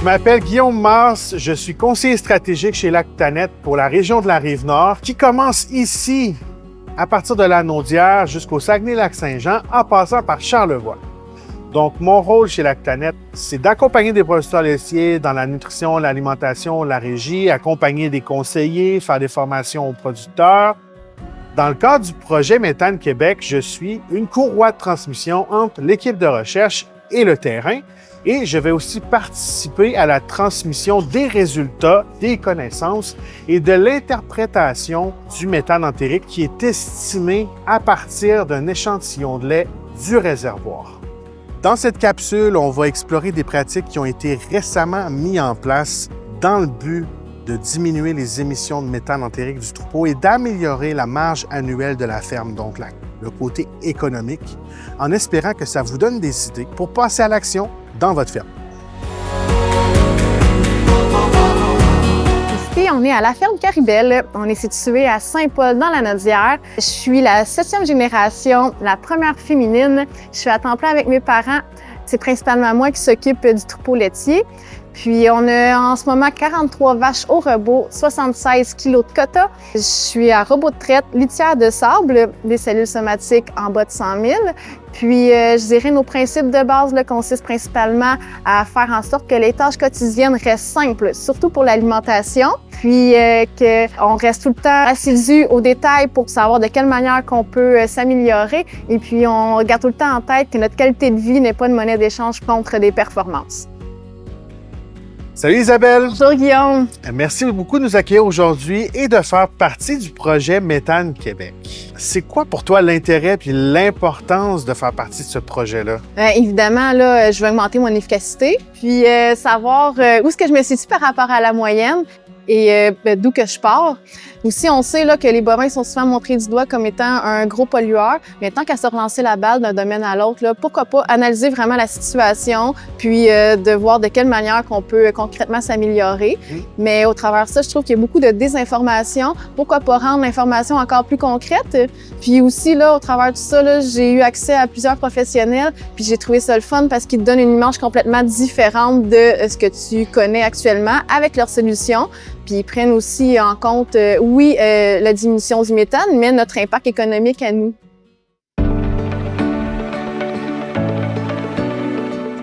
Je m'appelle Guillaume Mars, je suis conseiller stratégique chez Lactanet pour la région de la Rive-Nord qui commence ici, à partir de la Naudière jusqu'au Saguenay-Lac-Saint-Jean en passant par Charlevoix. Donc, mon rôle chez Lactanet, c'est d'accompagner des producteurs laitiers dans la nutrition, l'alimentation, la régie, accompagner des conseillers, faire des formations aux producteurs. Dans le cadre du projet Méthane Québec, je suis une courroie de transmission entre l'équipe de recherche et le terrain. Et je vais aussi participer à la transmission des résultats, des connaissances et de l'interprétation du méthane entérique qui est estimé à partir d'un échantillon de lait du réservoir. Dans cette capsule, on va explorer des pratiques qui ont été récemment mises en place dans le but de diminuer les émissions de méthane entérique du troupeau et d'améliorer la marge annuelle de la ferme, donc le côté économique, en espérant que ça vous donne des idées pour passer à l'action dans votre ferme. Ici, on est à la ferme Caribel. On est situé à Saint-Paul, dans la Naudière. Je suis la 7e génération, la première féminine. Je suis à temps plein avec mes parents. C'est principalement moi qui s'occupe du troupeau laitier. Puis, on a en ce moment 43 vaches au rebot, 76 kilos de quota. Je suis à robot de traite, litière de sable, des cellules somatiques en bas de 100 000. Puis, je dirais, nos principes de base là, consistent principalement à faire en sorte que les tâches quotidiennes restent simples, surtout pour l'alimentation. Puis, qu'on reste tout le temps assidu aux détails pour savoir de quelle manière qu'on peut s'améliorer. Et puis, on garde tout le temps en tête que notre qualité de vie n'est pas une monnaie d'échange contre des performances. Salut Isabelle! Bonjour Guillaume! Merci beaucoup de nous accueillir aujourd'hui et de faire partie du projet Méthane Québec. C'est quoi pour toi l'intérêt et l'importance de faire partie de ce projet-là? Évidemment, là, je veux augmenter mon efficacité, puis savoir où est-ce que je me situe par rapport à la moyenne et d'où que je pars. Aussi, on sait là, que les bovins sont souvent montrés du doigt comme étant un gros pollueur, mais tant qu'à se relancer la balle d'un domaine à l'autre, là, pourquoi pas analyser vraiment la situation, puis de voir de quelle manière qu'on peut concrètement s'améliorer. Mais au travers de ça, je trouve qu'il y a beaucoup de désinformation. Pourquoi pas rendre l'information encore plus concrète? Puis aussi, là, au travers de ça, là, j'ai eu accès à plusieurs professionnels, puis j'ai trouvé ça le fun parce qu'ils te donnent une image complètement différente de ce que tu connais actuellement avec leurs solutions. Puis ils prennent aussi en compte, la diminution du méthane, mais notre impact économique à nous.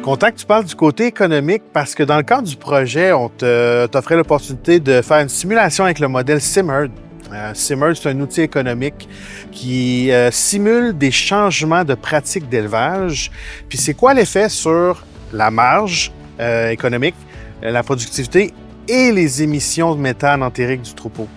Content que tu parles du côté économique parce que dans le cadre du projet, on t'offrait l'opportunité de faire une simulation avec le modèle Simherd. Simherd, c'est un outil économique qui simule des changements de pratiques d'élevage. Puis c'est quoi l'effet sur la marge économique, la productivité et les émissions de méthane entérique du troupeau?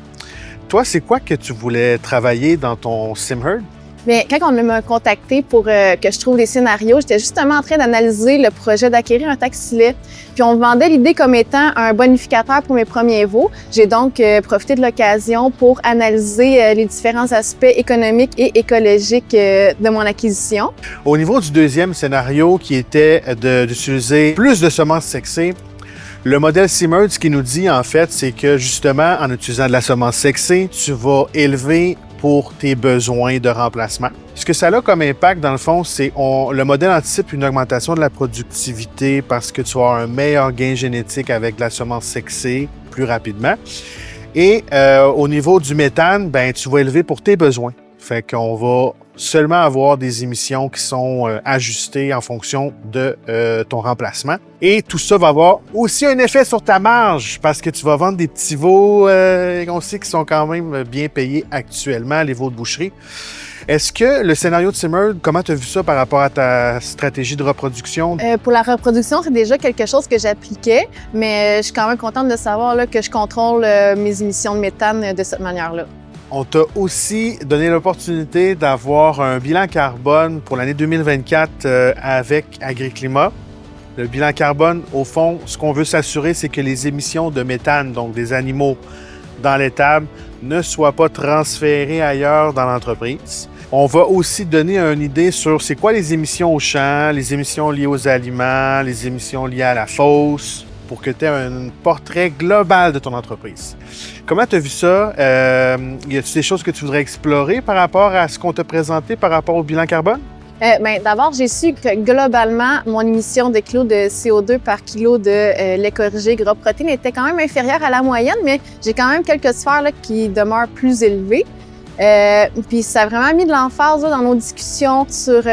Toi, c'est quoi que tu voulais travailler dans ton Simherd? Bien, quand on m'a contacté pour que je trouve des scénarios, j'étais justement en train d'analyser le projet d'acquérir un taxilet. Puis on me vendait l'idée comme étant un bonificateur pour mes premiers veaux. J'ai donc profité de l'occasion pour analyser les différents aspects économiques et écologiques de mon acquisition. Au niveau du deuxième scénario, qui était d'utiliser plus de semences sexées, le modèle Simherd, ce qu'il nous dit, en fait, c'est que justement, en utilisant de la semence sexée, tu vas élever pour tes besoins de remplacement. Ce que ça a comme impact, dans le fond, c'est le modèle anticipe une augmentation de la productivité parce que tu vas avoir un meilleur gain génétique avec de la semence sexée plus rapidement. Et au niveau du méthane, ben, tu vas élever pour tes besoins. Fait qu'on va seulement avoir des émissions qui sont ajustées en fonction de ton remplacement. Et tout ça va avoir aussi un effet sur ta marge parce que tu vas vendre des petits veaux qu'on sait qui sont quand même bien payés actuellement, les veaux de boucherie. Est-ce que le scénario de Simherd, comment tu as vu ça par rapport à ta stratégie de reproduction? Pour la reproduction, c'est déjà quelque chose que j'appliquais, mais je suis quand même contente de savoir là, que je contrôle mes émissions de méthane de cette manière-là. On t'a aussi donné l'opportunité d'avoir un bilan carbone pour l'année 2024 avec AgriClimat. Le bilan carbone, au fond, ce qu'on veut s'assurer, c'est que les émissions de méthane, donc des animaux dans l'étable, ne soient pas transférées ailleurs dans l'entreprise. On va aussi donner une idée sur c'est quoi les émissions au champ, les émissions liées aux aliments, les émissions liées à la fosse, pour que tu aies un portrait global de ton entreprise. Comment tu as vu ça? Y a-t-il des choses que tu voudrais explorer par rapport à ce qu'on t'a présenté par rapport au bilan carbone? D'abord, j'ai su que globalement, mon émission de kilos de CO2 par kilo de lait corrigé gras protéines était quand même inférieure à la moyenne, mais j'ai quand même quelques sphères là, qui demeurent plus élevées. Puis ça a vraiment mis de l'emphase dans nos discussions sur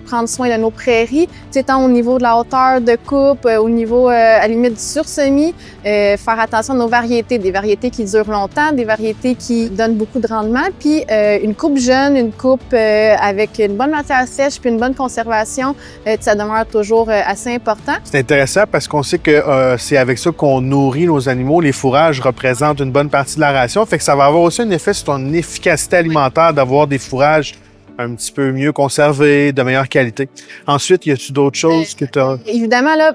prendre soin de nos prairies, tant au niveau de la hauteur de coupe, au niveau à la limite du sursemis, faire attention à nos variétés, des variétés qui durent longtemps, des variétés qui donnent beaucoup de rendement, puis une coupe jeune, une coupe avec une bonne matière sèche puis une bonne conservation, ça demeure toujours assez important. C'est intéressant parce qu'on sait que c'est avec ça qu'on nourrit nos animaux. Les fourrages représentent une bonne partie de la ration, fait que ça va avoir aussi un effet sur ton efficacité alimentaire d'avoir des fourrages un petit peu mieux conservés, de meilleure qualité. Ensuite, y a-tu d'autres choses que tu as? Évidemment, là,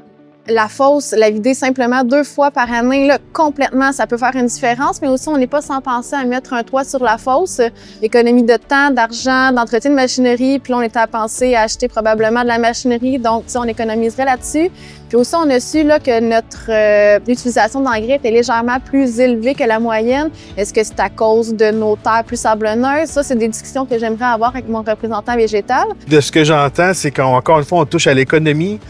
la fosse, la vider simplement 2 fois par année, là, complètement, ça peut faire une différence, mais aussi on n'est pas sans penser à mettre un toit sur la fosse. Économie de temps, d'argent, d'entretien de machinerie, puis là, on était à penser à acheter probablement de la machinerie, donc on économiserait là-dessus. Puis aussi, on a su là, que notre utilisation d'engrais était légèrement plus élevée que la moyenne. Est-ce que c'est à cause de nos terres plus sablonneuses? Ça, c'est des discussions que j'aimerais avoir avec mon représentant végétal. De ce que j'entends, c'est qu'encore une fois, on touche à l'économie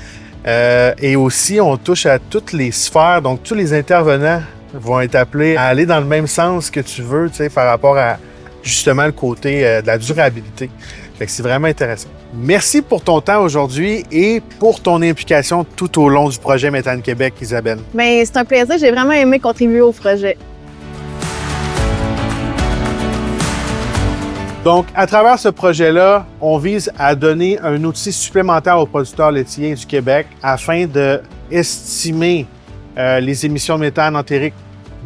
et aussi on touche à toutes les sphères. Donc, tous les intervenants vont être appelés à aller dans le même sens que tu veux, tu sais, par rapport à justement le côté de la durabilité. Fait que c'est vraiment intéressant. Merci pour ton temps aujourd'hui et pour ton implication tout au long du projet Méthane Québec, Isabelle. Bien, c'est un plaisir. J'ai vraiment aimé contribuer au projet. Donc, à travers ce projet-là, on vise à donner un outil supplémentaire aux producteurs laitiers du Québec afin d'estimer les émissions de méthane entérique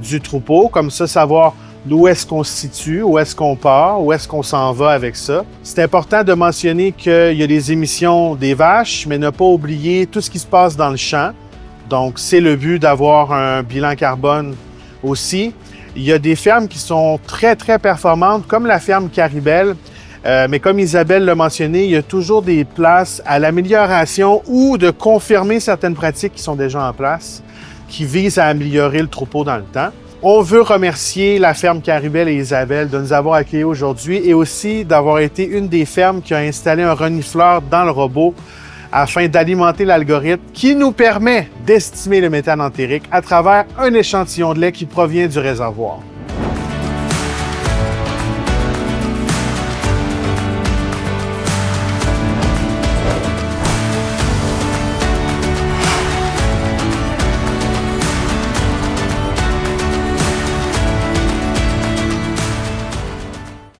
du troupeau, comme ça, savoir d'où est-ce qu'on se situe, où est-ce qu'on part, où est-ce qu'on s'en va avec ça. C'est important de mentionner qu'il y a les émissions des vaches, mais ne pas oublier tout ce qui se passe dans le champ. Donc, c'est le but d'avoir un bilan carbone aussi. Il y a des fermes qui sont très, très performantes, comme la ferme Caribel. Mais comme Isabelle l'a mentionné, il y a toujours des places à l'amélioration ou de confirmer certaines pratiques qui sont déjà en place, qui visent à améliorer le troupeau dans le temps. On veut remercier la ferme Caribel et Isabelle de nous avoir accueillis aujourd'hui et aussi d'avoir été une des fermes qui a installé un renifleur dans le robot afin d'alimenter l'algorithme qui nous permet d'estimer le méthane entérique à travers un échantillon de lait qui provient du réservoir.